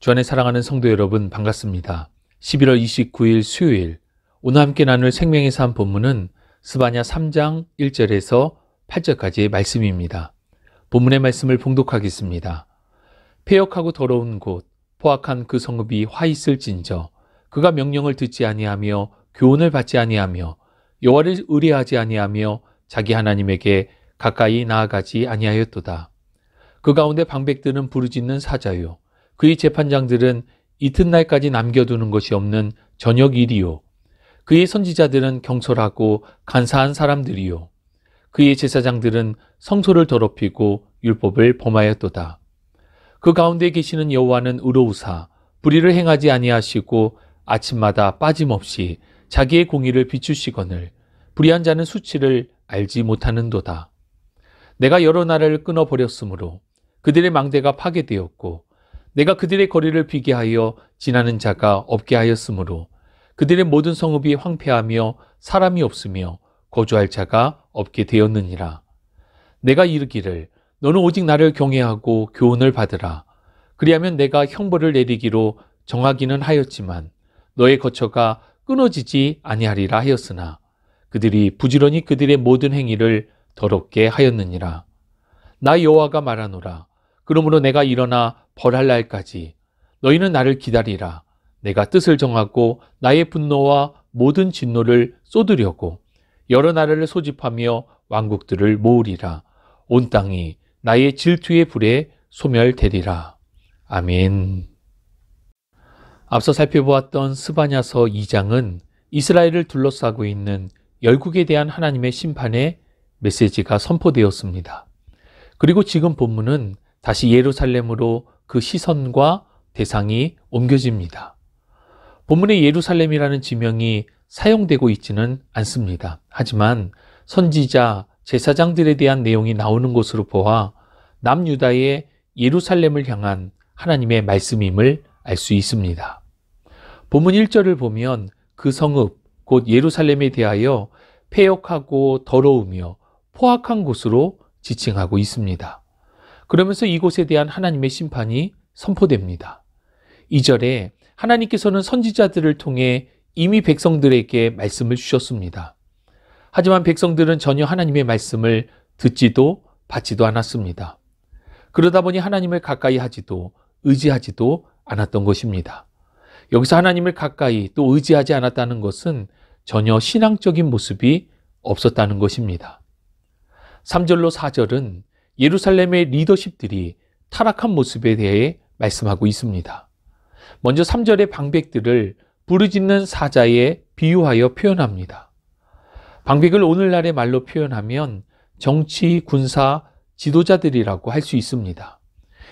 주 안에 사랑하는 성도 여러분, 반갑습니다. 11월 29일 수요일, 오늘 함께 나눌 생명의 삶 본문은 스바냐 3장 1절에서 8절까지의 말씀입니다. 본문의 말씀을 봉독하겠습니다. 패역하고 더러운 곳, 포악한 그 성읍이 화 있을진저, 그가 명령을 듣지 아니하며 교훈을 받지 아니하며 여호와를 의뢰하지 아니하며 자기 하나님에게 가까이 나아가지 아니하였도다. 그 가운데 방백들은 부르짖는 사자요, 그의 재판장들은 이튿날까지 남겨두는 것이 없는 저녁 일이요, 그의 선지자들은 경솔하고 간사한 사람들이요, 그의 제사장들은 성소를 더럽히고 율법을 범하였도다. 그 가운데 계시는 여호와는 의로우사 불의를 행하지 아니하시고 아침마다 빠짐없이 자기의 공의를 비추시거늘 불의한 자는 수치를 알지 못하는도다. 내가 여러 나라를 끊어버렸으므로 그들의 망대가 파괴되었고 내가 그들의 거리를 비게 하여 지나는 자가 없게 하였으므로 그들의 모든 성읍이 황폐하며 사람이 없으며 거주할 자가 없게 되었느니라. 내가 이르기를 너는 오직 나를 경외하고 교훈을 받으라. 그리하면 내가 형벌을 내리기로 정하기는 하였지만 너의 거처가 끊어지지 아니하리라 하였으나 그들이 부지런히 그들의 모든 행위를 더럽게 하였느니라. 나 여호와가 말하노라. 그러므로 내가 일어나 벌할 날까지 너희는 나를 기다리라. 내가 뜻을 정하고 나의 분노와 모든 진노를 쏟으려고 여러 나라를 소집하며 왕국들을 모으리라. 온 땅이 나의 질투의 불에 소멸되리라. 아멘. 앞서 살펴보았던 스바냐서 2장은 이스라엘을 둘러싸고 있는 열국에 대한 하나님의 심판의 메시지가 선포되었습니다. 그리고 지금 본문은 다시 예루살렘으로 그 시선과 대상이 옮겨집니다. 본문의 예루살렘이라는 지명이 사용되고 있지는 않습니다. 하지만 선지자, 제사장들에 대한 내용이 나오는 것으로 보아 남유다의 예루살렘을 향한 하나님의 말씀임을 알 수 있습니다. 본문 1절을 보면 그 성읍, 곧 예루살렘에 대하여 패역하고 더러우며 포악한 곳으로 지칭하고 있습니다. 그러면서 이곳에 대한 하나님의 심판이 선포됩니다. 2절에 하나님께서는 선지자들을 통해 이미 백성들에게 말씀을 주셨습니다. 하지만 백성들은 전혀 하나님의 말씀을 듣지도 받지도 않았습니다. 그러다 보니 하나님을 가까이 하지도 의지하지도 않았던 것입니다. 여기서 하나님을 가까이 또 의지하지 않았다는 것은 전혀 신앙적인 모습이 없었다는 것입니다. 3절로 4절은 예루살렘의 리더십들이 타락한 모습에 대해 말씀하고 있습니다. 먼저 3절의 방백들을 부르짖는 사자에 비유하여 표현합니다. 방백을 오늘날의 말로 표현하면 정치, 군사, 지도자들이라고 할 수 있습니다.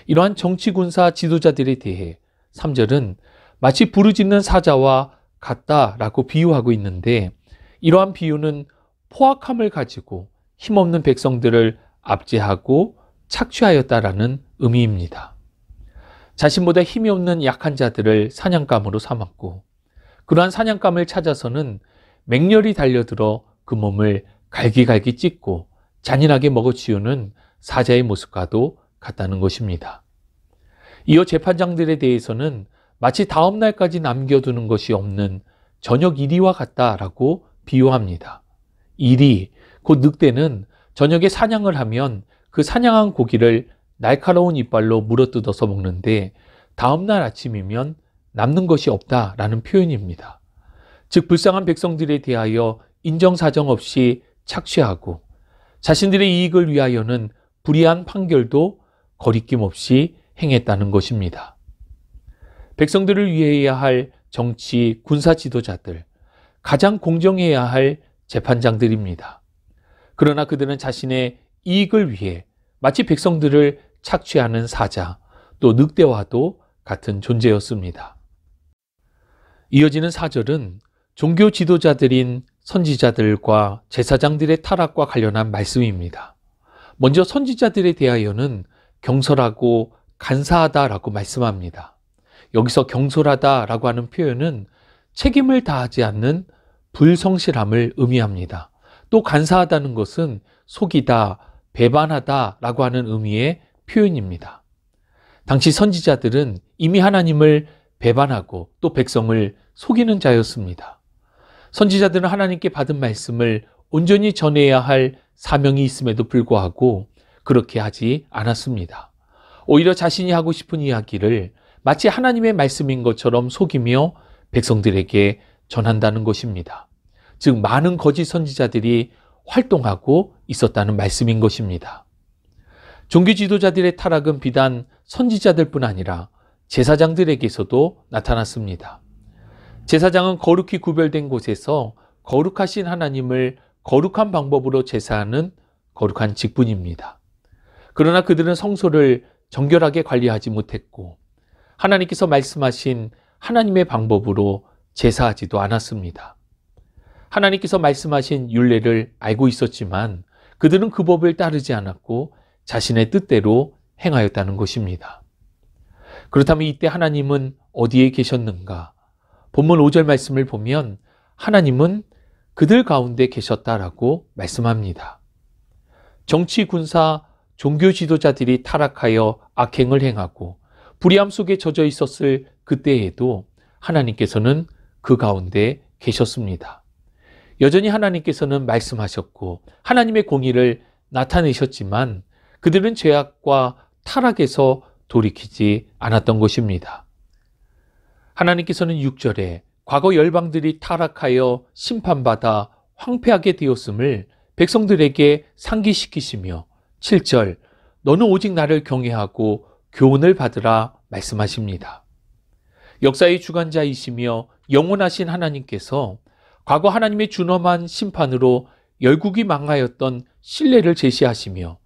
이러한 정치, 군사, 지도자들에 대해 3절은 마치 부르짖는 사자와 같다라고 비유하고 있는데, 이러한 비유는 포악함을 가지고 힘없는 백성들을 압제하고 착취하였다라는 의미입니다. 자신보다 힘이 없는 약한 자들을 사냥감으로 삼았고 그러한 사냥감을 찾아서는 맹렬히 달려들어 그 몸을 갈기갈기 찢고 잔인하게 먹어치우는 사자의 모습과도 같다는 것입니다. 이어 재판장들에 대해서는 마치 다음 날까지 남겨두는 것이 없는 저녁 이리와 같다라고 비유합니다. 이리, 곧 늑대는 저녁에 사냥을 하면 그 사냥한 고기를 날카로운 이빨로 물어뜯어서 먹는데 다음날 아침이면 남는 것이 없다라는 표현입니다. 즉 불쌍한 백성들에 대하여 인정사정 없이 착취하고 자신들의 이익을 위하여는 불의한 판결도 거리낌 없이 행했다는 것입니다. 백성들을 위해야 할 정치, 군사 지도자들, 가장 공정해야 할 재판장들입니다. 그러나 그들은 자신의 이익을 위해 마치 백성들을 착취하는 사자, 또 늑대와도 같은 존재였습니다. 이어지는 4절은 종교 지도자들인 선지자들과 제사장들의 타락과 관련한 말씀입니다. 먼저 선지자들에 대하여는 경솔하고 간사하다라고 말씀합니다. 여기서 경솔하다라고 하는 표현은 책임을 다하지 않는 불성실함을 의미합니다. 또 간사하다는 것은 속이다, 배반하다라고 하는 의미의 표현입니다. 당시 선지자들은 이미 하나님을 배반하고 또 백성을 속이는 자였습니다. 선지자들은 하나님께 받은 말씀을 온전히 전해야 할 사명이 있음에도 불구하고 그렇게 하지 않았습니다. 오히려 자신이 하고 싶은 이야기를 마치 하나님의 말씀인 것처럼 속이며 백성들에게 전한다는 것입니다. 즉 많은 거짓 선지자들이 활동하고 있었다는 말씀인 것입니다. 종교 지도자들의 타락은 비단 선지자들뿐 아니라 제사장들에게서도 나타났습니다. 제사장은 거룩히 구별된 곳에서 거룩하신 하나님을 거룩한 방법으로 제사하는 거룩한 직분입니다. 그러나 그들은 성소를 정결하게 관리하지 못했고 하나님께서 말씀하신 하나님의 방법으로 제사하지도 않았습니다. 하나님께서 말씀하신 율례를 알고 있었지만 그들은 그 법을 따르지 않았고 자신의 뜻대로 행하였다는 것입니다. 그렇다면 이때 하나님은 어디에 계셨는가? 본문 5절 말씀을 보면 하나님은 그들 가운데 계셨다라고 말씀합니다. 정치, 군사, 종교 지도자들이 타락하여 악행을 행하고 불의함 속에 젖어 있었을 그때에도 하나님께서는 그 가운데 계셨습니다. 여전히 하나님께서는 말씀하셨고 하나님의 공의를 나타내셨지만 그들은 죄악과 타락에서 돌이키지 않았던 것입니다. 하나님께서는 6절에 과거 열방들이 타락하여 심판받아 황폐하게 되었음을 백성들에게 상기시키시며 7절 너는 오직 나를 경외하고 교훈을 받으라 말씀하십니다. 역사의 주관자이시며 영원하신 하나님께서 과거 하나님의 준엄한 심판으로 열국이 망하였던 신뢰를 제시하시며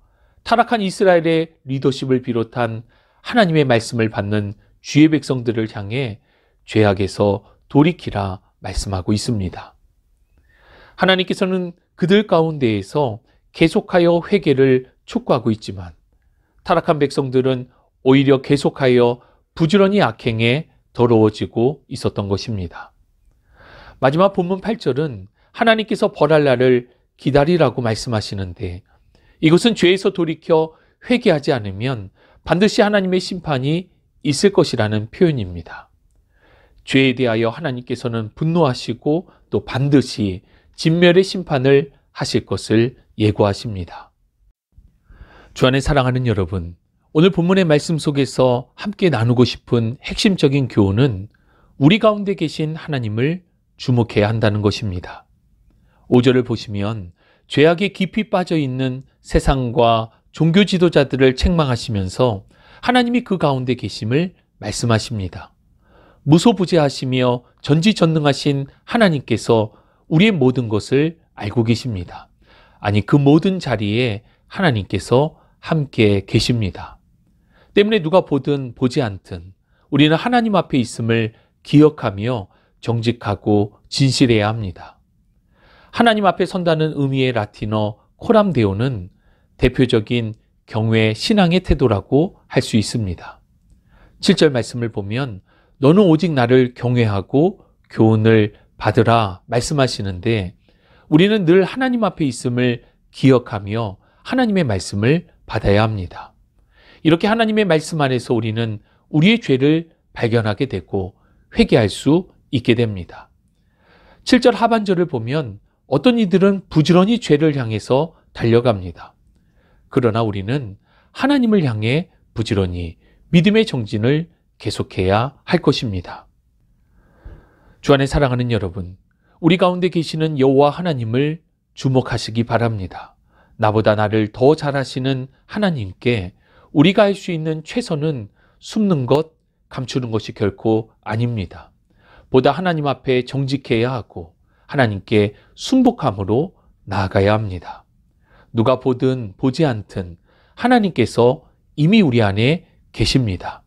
타락한 이스라엘의 리더십을 비롯한 하나님의 말씀을 받는 주의 백성들을 향해 죄악에서 돌이키라 말씀하고 있습니다. 하나님께서는 그들 가운데에서 계속하여 회개를 촉구하고 있지만 타락한 백성들은 오히려 계속하여 부지런히 악행에 더러워지고 있었던 것입니다. 마지막 본문 8절은 하나님께서 벌할 날을 기다리라고 말씀하시는데 이것은 죄에서 돌이켜 회개하지 않으면 반드시 하나님의 심판이 있을 것이라는 표현입니다. 죄에 대하여 하나님께서는 분노하시고 또 반드시 진멸의 심판을 하실 것을 예고하십니다. 주 안에 사랑하는 여러분, 오늘 본문의 말씀 속에서 함께 나누고 싶은 핵심적인 교훈은 우리 가운데 계신 하나님을 주목해야 한다는 것입니다. 5절을 보시면 죄악에 깊이 빠져 있는 세상과 종교 지도자들을 책망하시면서 하나님이 그 가운데 계심을 말씀하십니다. 무소부재하시며 전지전능하신 하나님께서 우리의 모든 것을 알고 계십니다. 아니, 그 모든 자리에 하나님께서 함께 계십니다. 때문에 누가 보든 보지 않든 우리는 하나님 앞에 있음을 기억하며 정직하고 진실해야 합니다. 하나님 앞에 선다는 의미의 라틴어 코람데오는 대표적인 경외 신앙의 태도라고 할 수 있습니다. 7절 말씀을 보면 너는 오직 나를 경외하고 교훈을 받으라 말씀하시는데 우리는 늘 하나님 앞에 있음을 기억하며 하나님의 말씀을 받아야 합니다. 이렇게 하나님의 말씀 안에서 우리는 우리의 죄를 발견하게 되고 회개할 수 있게 됩니다. 7절 하반절을 보면 어떤 이들은 부지런히 죄를 향해서 달려갑니다. 그러나 우리는 하나님을 향해 부지런히 믿음의 정진을 계속해야 할 것입니다. 주 안에 사랑하는 여러분, 우리 가운데 계시는 여호와 하나님을 주목하시기 바랍니다. 나보다 나를 더 잘하시는 하나님께 우리가 할 수 있는 최선은 숨는 것, 감추는 것이 결코 아닙니다. 보다 하나님 앞에 정직해야 하고 하나님께 순복함으로 나아가야 합니다. 누가 보든 보지 않든 하나님께서 이미 우리 안에 계십니다.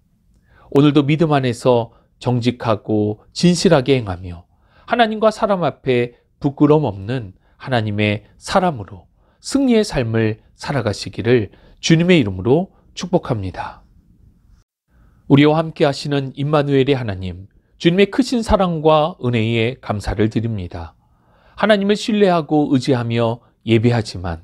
오늘도 믿음 안에서 정직하고 진실하게 행하며 하나님과 사람 앞에 부끄러움 없는 하나님의 사람으로 승리의 삶을 살아가시기를 주님의 이름으로 축복합니다. 우리와 함께 하시는 임마누엘의 하나님, 주님의 크신 사랑과 은혜에 감사를 드립니다. 하나님을 신뢰하고 의지하며 예배하지만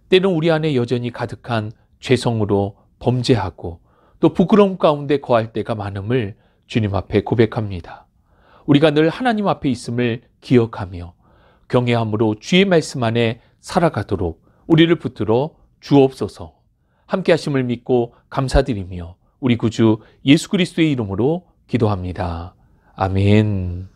때는 우리 안에 여전히 가득한 죄성으로 범죄하고 또 부끄러움 가운데 거할 때가 많음을 주님 앞에 고백합니다. 우리가 늘 하나님 앞에 있음을 기억하며 경외함으로 주의 말씀 안에 살아가도록 우리를 붙들어 주옵소서. 함께 하심을 믿고 감사드리며 우리 구주 예수 그리스도의 이름으로 기도합니다. 아멘.